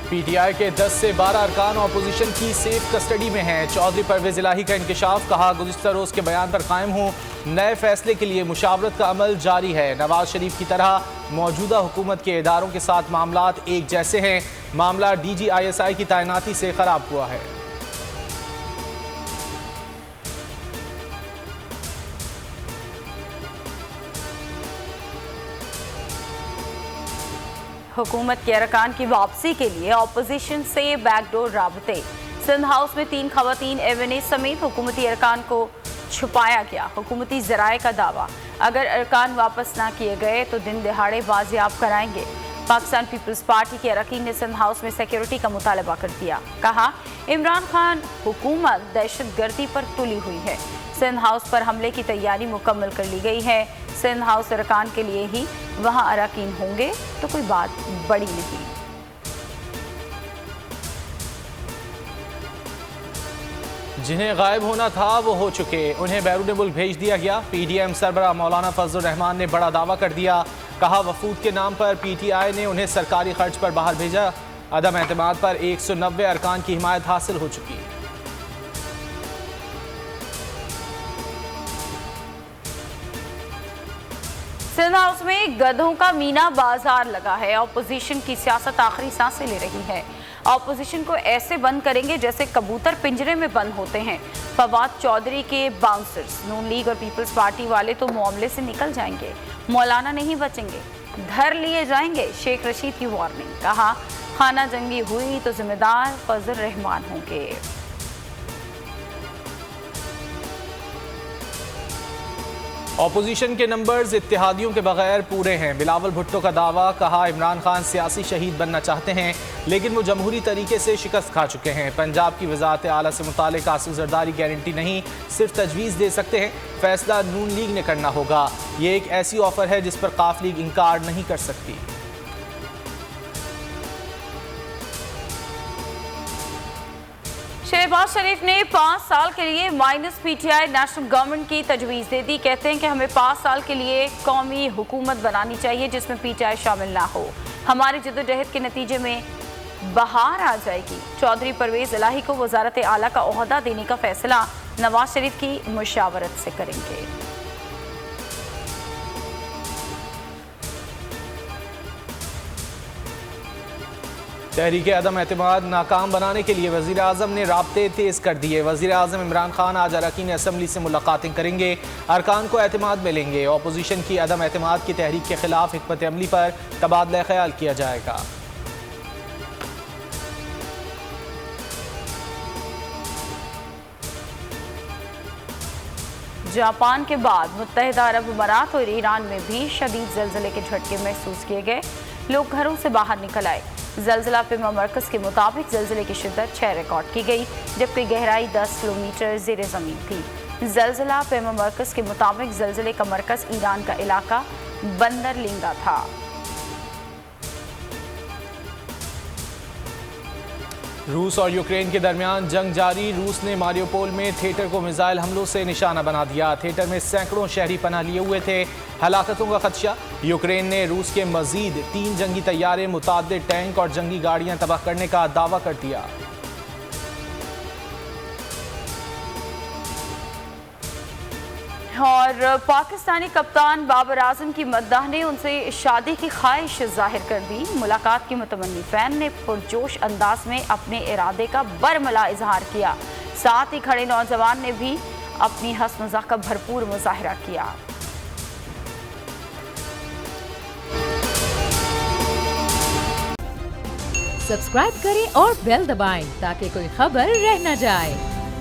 PTI के 10 से 12 अरकान अपोजिशन की सेफ कस्टडी में हैं। चौधरी परवेज इलाही का इंकशाफ, कहा गुज़िश्ता रोज़ के बयान पर कायम हूँ, नए फैसले के लिए मुशावरत का अमल जारी है। नवाज शरीफ की तरह मौजूदा हुकूमत के इदारों के साथ मामलात एक जैसे हैं। मामला DGISI की तैनाती से खराब हुआ है। हुकूमत के अरकान की वापसी के लिए अपोजिशन से बैकडोर राबते। सिंध हाउस में 3 खवातीन MNA समेत हुकूमती अरकान को छुपाया गया। हुकूमती ज़राए का दावा, अगर अरकान वापस ना किए गए तो दिन दिहाड़े बाजियाब कराएंगे। पाकिस्तान पीपल्स पार्टी के अरकान ने सिंध हाउस में सिक्योरिटी का मुतालबा कर दिया। कहा इमरान खान हुकूमत दहशतगर्दी पर तुली हुई है। सिंध हाउस पर हमले की तैयारी मुकम्मल कर ली गई है। सिंध हाउस अरकान के लिए ही वहां अरकान होंगे तो कोई बात बड़ी नहीं। जिन्हें गायब होना था वो हो चुके, उन्हें बैरून मुल्क भेज दिया गया। PDM सरबराह मौलाना फजल रहमान ने बड़ा दावा कर दिया। कहा वफूद के नाम पर PTI ने उन्हें सरकारी खर्च पर बाहर भेजा। अदम एतमाद पर 190 अरकान की हिमायत हासिल हो चुकी। सिंध हाउस में गधों का मीना बाजार लगा है। अपोजिशन की सियासत आखिरी सांसें ले रही है। अपोजिशन को ऐसे बंद करेंगे जैसे कबूतर पिंजरे में बंद होते हैं। फवाद चौधरी के बाउंसर्स, नून लीग और पीपल्स पार्टी वाले तो मामले से निकल जाएंगे, मौलाना नहीं बचेंगे, धर लिए जाएंगे। शेख रशीद की वार्निंग, कहा खाना जंगी हुई तो जिम्मेदार फजल रहमान होंगे। अपोजिशन के नंबर्स इत्तेहादियों के बगैर पूरे हैं। बिलावल भुट्टो का दावा, कहा इमरान खान सियासी शहीद बनना चाहते हैं लेकिन वो जमहूरी तरीके से शिकस्त खा चुके हैं। पंजाब की वजारत आला से मुतालिक आसिफ जरदारी गारंटी नहीं, सिर्फ तजवीज़ दे सकते हैं। फैसला नून लीग ने करना होगा। ये एक ऐसी ऑफर है जिस पर काफ लीग इनकार नहीं कर सकती। शहबाज शरीफ ने 5 साल के लिए माइनस PTI नेशनल गवर्नमेंट की तजवीज़ दे दी। कहते हैं कि हमें 5 साल के लिए कौमी हुकूमत बनानी चाहिए जिसमें PTI शामिल ना हो। हमारी जद्दोजहद के नतीजे में बहार आ जाएगी। चौधरी परवेज इलाही को वजारत आला का ओहदा देने का फैसला नवाज शरीफ की मुशावरत से करेंगे। तहरीक अदम एतमाद नाकाम बनाने के लिए वज़ीर आज़म ने राब्ते तेज़ कर दिए। वज़ीर आज़म इमरान खान आज अरकान असम्बली से मुलाकातें करेंगे, अरकान को एतमाद में लेंगे। अपोजिशन की अदम एतमाद की तहरीक के खिलाफ हिकमत अमली पर तबादला ख्याल किया जाएगा। जापान के बाद मुत्तहिदा अरब अमारात और ईरान में भी शदीद ज़लज़ले के झटके महसूस किए गए। लोग घरों से बाहर निकल आए। ज़लज़ला पेमा मरकज़ के मुताबिक ज़लज़ले की शिद्दत 6 रिकॉर्ड की गई, जबकि गहराई 10 किलोमीटर ज़ेर ज़मीन थी। ज़लज़ला पेमा मरकज़ के मुताबिक ज़लज़ले का मरकज़ ईरान का इलाका बंदर लिंगा था। रूस और यूक्रेन के दरमियान जंग जारी। रूस ने मारियोपोल में थिएटर को मिसाइल हमलों से निशाना बना दिया। थिएटर में सैकड़ों शहरी पनाह लिए हुए थे। हलाकतों का खदशा। यूक्रेन ने रूस के मजीद 3 जंगी तैयारे, मुताद्दिद टैंक और जंगी गाड़ियां तबाह करने का दावा कर दिया। और पाकिस्तानी कप्तान बाबर आजम की मद्दाह ने उनसे शादी की ख्वाहिश जाहिर कर दी। मुलाकात की मुतमन्नी फैन ने पुरजोश अंदाज में अपने इरादे का बरमला इजहार किया। साथ ही खड़े नौजवान ने भी अपनी हंस मजाक का भरपूर मुजाहिरा किया। सब्सक्राइब करें और बेल दबाएं ताकि कोई खबर रह न जाए।